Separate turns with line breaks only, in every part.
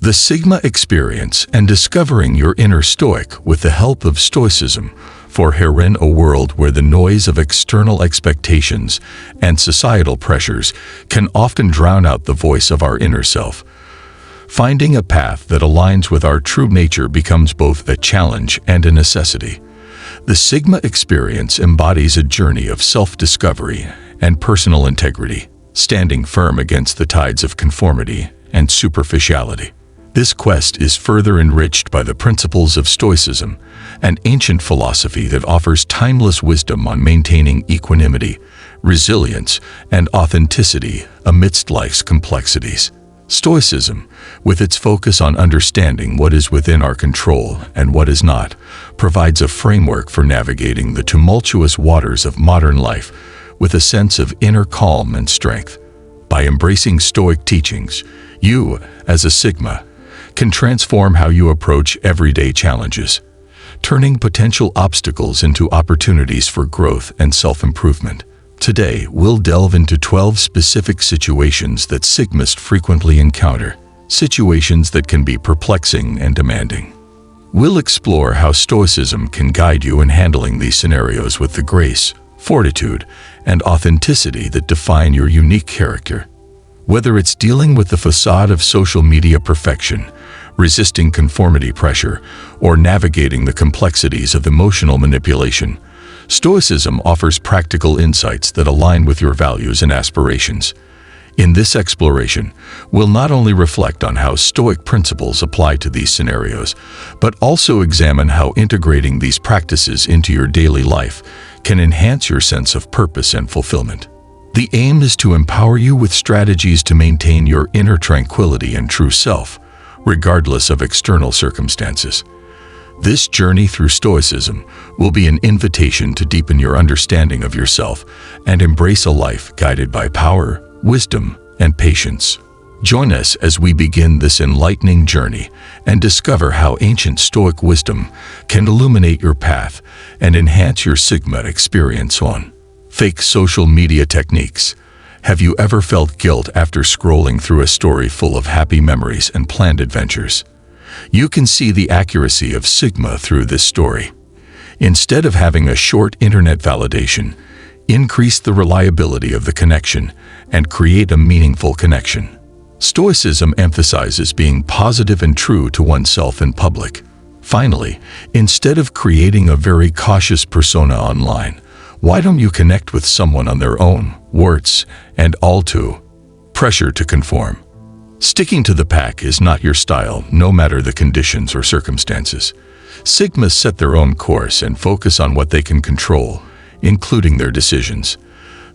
The Sigma Experience and Discovering Your Inner Stoic with the Help of Stoicism, for herein a world where the noise of external expectations and societal pressures can often drown out the voice of our inner self. Finding a path that aligns with our true nature becomes both a challenge and a necessity. The Sigma Experience embodies a journey of self-discovery and personal integrity, standing firm against the tides of conformity and superficiality. This quest is further enriched by the principles of Stoicism, an ancient philosophy that offers timeless wisdom on maintaining equanimity, resilience, and authenticity amidst life's complexities. Stoicism, with its focus on understanding what is within our control and what is not, provides a framework for navigating the tumultuous waters of modern life with a sense of inner calm and strength. By embracing Stoic teachings, you, as a Sigma, can transform how you approach everyday challenges, turning potential obstacles into opportunities for growth and self-improvement. Today, we'll delve into 12 specific situations that Sigmas frequently encounter, situations that can be perplexing and demanding. We'll explore how Stoicism can guide you in handling these scenarios with the grace, fortitude, and authenticity that define your unique character. Whether it's dealing with the facade of social media perfection, resisting conformity pressure, or navigating the complexities of emotional manipulation, Stoicism offers practical insights that align with your values and aspirations. In this exploration, we'll not only reflect on how Stoic principles apply to these scenarios, but also examine how integrating these practices into your daily life can enhance your sense of purpose and fulfillment. The aim is to empower you with strategies to maintain your inner tranquility and true self, regardless of external circumstances. This journey through Stoicism will be an invitation to deepen your understanding of yourself and embrace a life guided by power, wisdom, and patience. Join us as we begin this enlightening journey and discover how ancient Stoic wisdom can illuminate your path and enhance your Sigma experience on fake social media techniques. Have you ever felt guilt after scrolling through a story full of happy memories and planned adventures? You can see the accuracy of Sigma through this story. Instead of having a short internet validation, increase the reliability of the connection and create a meaningful connection. Stoicism emphasizes being positive and true to oneself in public. Finally, instead of creating a very cautious persona online, why don't you connect with someone on their own, warts and all too pressure to conform? Sticking to the pack is not your style, no matter the conditions or circumstances. Sigmas set their own course and focus on what they can control, including their decisions.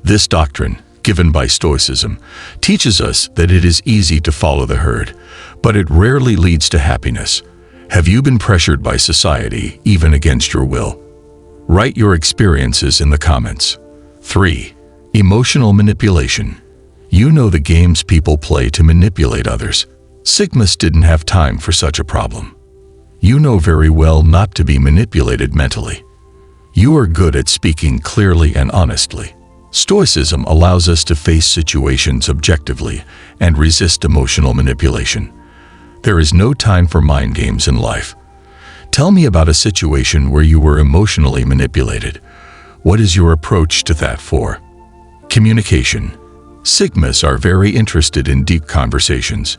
This doctrine, given by Stoicism, teaches us that it is easy to follow the herd, but it rarely leads to happiness. Have you been pressured by society, even against your will? Write your experiences in the comments. 3. Emotional manipulation. You know the games people play to manipulate others. Sigmas didn't have time for such a problem. You know very well not to be manipulated mentally. You are good at speaking clearly and honestly. Stoicism allows us to face situations objectively and resist emotional manipulation. There is no time for mind games in life. Tell me about a situation where you were emotionally manipulated. What is your approach to that for? Communication. Sigmas are very interested in deep conversations.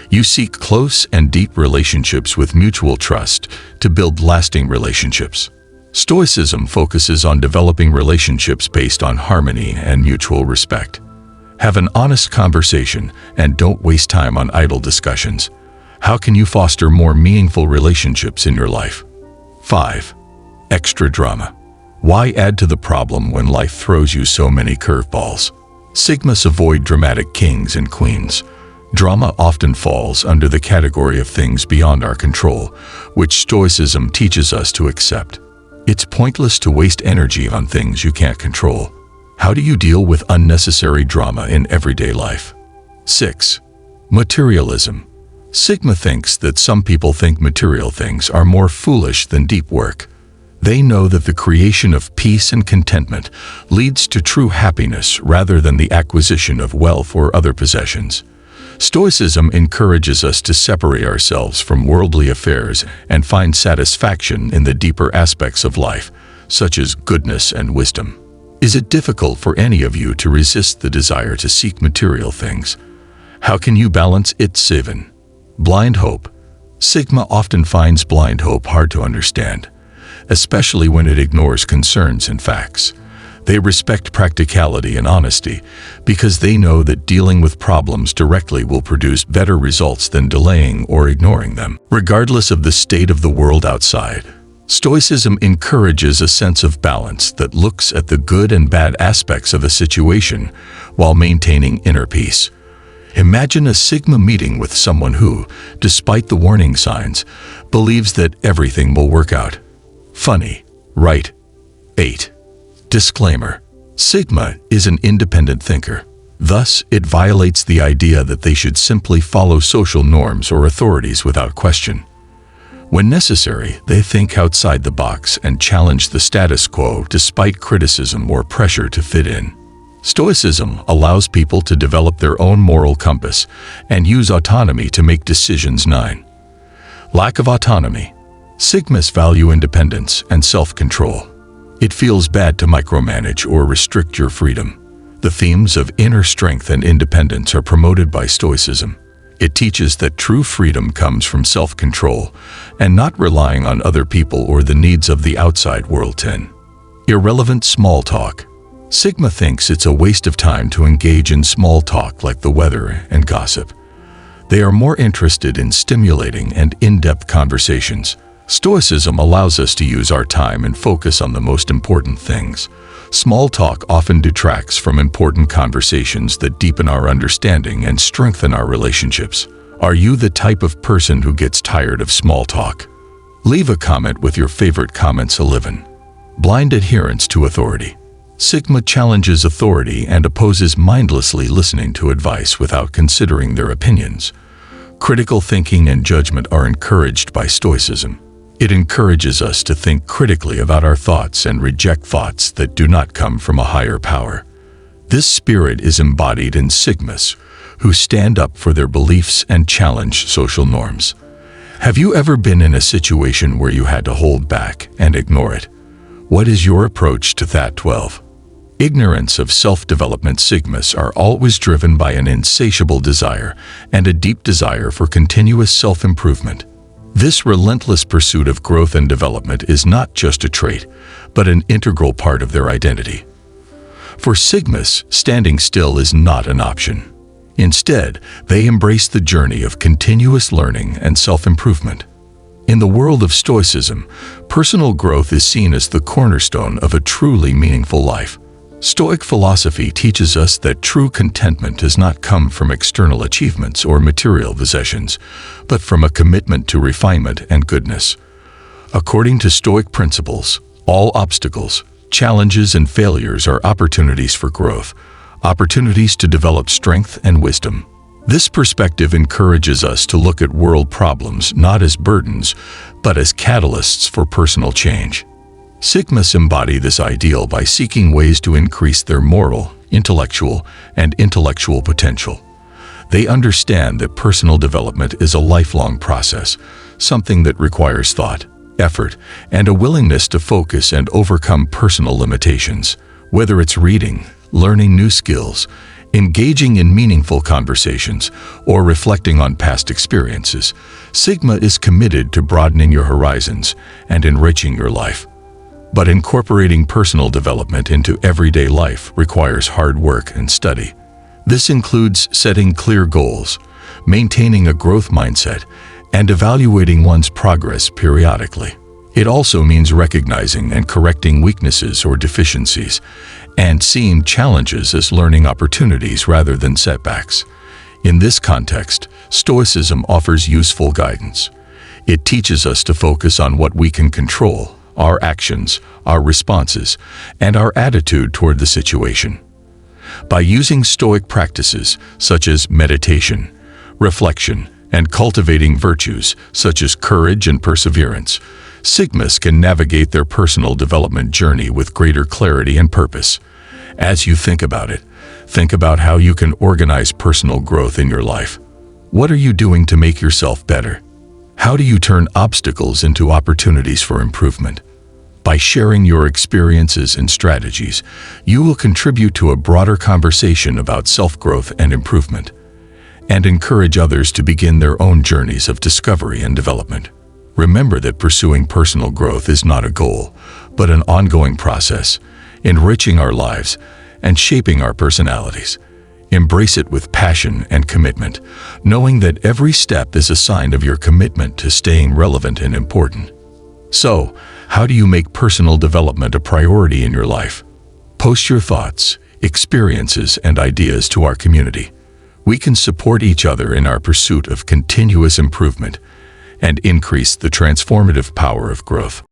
You seek close and deep relationships with mutual trust to build lasting relationships. Stoicism focuses on developing relationships based on harmony and mutual respect. Have an honest conversation and don't waste time on idle discussions. How can you foster more meaningful relationships in your life? 5. Extra drama. Why add to the problem when life throws you so many curveballs? Sigmas avoid dramatic kings and queens. Drama often falls under the category of things beyond our control, which Stoicism teaches us to accept. It's pointless to waste energy on things you can't control. How do you deal with unnecessary drama in everyday life? 6. Materialism. Sigma thinks that some people think material things are more foolish than deep work. They know that the creation of peace and contentment leads to true happiness rather than the acquisition of wealth or other possessions. Stoicism encourages us to separate ourselves from worldly affairs and find satisfaction in the deeper aspects of life, such as goodness and wisdom. Is it difficult for any of you to resist the desire to seek material things? How can you balance it? 7. Blind hope. Sigma often finds blind hope hard to understand, especially when it ignores concerns and facts. They respect practicality and honesty because they know that dealing with problems directly will produce better results than delaying or ignoring them. Regardless of the state of the world outside, Stoicism encourages a sense of balance that looks at the good and bad aspects of a situation while maintaining inner peace. Imagine a Sigma meeting with someone who, despite the warning signs, believes that everything will work out. Funny, right? 8. Disclaimer. Sigma is an independent thinker. Thus, it violates the idea that they should simply follow social norms or authorities without question. When necessary, they think outside the box and challenge the status quo despite criticism or pressure to fit in. Stoicism allows people to develop their own moral compass and use autonomy to make decisions. 9. Lack of autonomy. Sigmas value independence and self-control. It feels bad to micromanage or restrict your freedom. The themes of inner strength and independence are promoted by Stoicism. It teaches that true freedom comes from self-control and not relying on other people or the needs of the outside world. 10. Irrelevant small talk. Sigma thinks it's a waste of time to engage in small talk like the weather and gossip. They are more interested in stimulating and in-depth conversations. Stoicism allows us to use our time and focus on the most important things. Small talk often detracts from important conversations that deepen our understanding and strengthen our relationships. Are you the type of person who gets tired of small talk? Leave a comment with your favorite comments. 11. Blind adherence to authority. Sigma challenges authority and opposes mindlessly listening to advice without considering their opinions. Critical thinking and judgment are encouraged by Stoicism. It encourages us to think critically about our thoughts and reject thoughts that do not come from a higher power. This spirit is embodied in Sigmas, who stand up for their beliefs and challenge social norms. Have you ever been in a situation where you had to hold back and ignore it? What is your approach to that? 12. Ignorance of self-development. Sigmas are always driven by an insatiable desire and a deep desire for continuous self-improvement. This relentless pursuit of growth and development is not just a trait, but an integral part of their identity. For Sigmas, standing still is not an option. Instead, they embrace the journey of continuous learning and self-improvement. In the world of Stoicism, personal growth is seen as the cornerstone of a truly meaningful life. Stoic philosophy teaches us that true contentment does not come from external achievements or material possessions, but from a commitment to refinement and goodness. According to Stoic principles, all obstacles, challenges, and failures are opportunities for growth, opportunities to develop strength and wisdom. This perspective encourages us to look at world problems not as burdens, but as catalysts for personal change. Sigmas embody this ideal by seeking ways to increase their moral, intellectual, and intellectual potential. They understand that personal development is a lifelong process, something that requires thought, effort, and a willingness to focus and overcome personal limitations. Whether it's reading, learning new skills, engaging in meaningful conversations, or reflecting on past experiences, Sigma is committed to broadening your horizons and enriching your life. But incorporating personal development into everyday life requires hard work and study. This includes setting clear goals, maintaining a growth mindset, and evaluating one's progress periodically. It also means recognizing and correcting weaknesses or deficiencies, and seeing challenges as learning opportunities rather than setbacks. In this context, Stoicism offers useful guidance. It teaches us to focus on what we can control, our actions, our responses, and our attitude toward the situation. By using Stoic practices such as meditation, reflection, and cultivating virtues such as courage and perseverance, Sigmas can navigate their personal development journey with greater clarity and purpose. As you think about it, think about how you can organize personal growth in your life. What are you doing to make yourself better? How do you turn obstacles into opportunities for improvement? By sharing your experiences and strategies, you will contribute to a broader conversation about self-growth and improvement, and encourage others to begin their own journeys of discovery and development. Remember that pursuing personal growth is not a goal, but an ongoing process, enriching our lives and shaping our personalities. Embrace it with passion and commitment, knowing that every step is a sign of your commitment to staying relevant and important. So, how do you make personal development a priority in your life? Post your thoughts, experiences, and ideas to our community. We can support each other in our pursuit of continuous improvement and increase the transformative power of growth.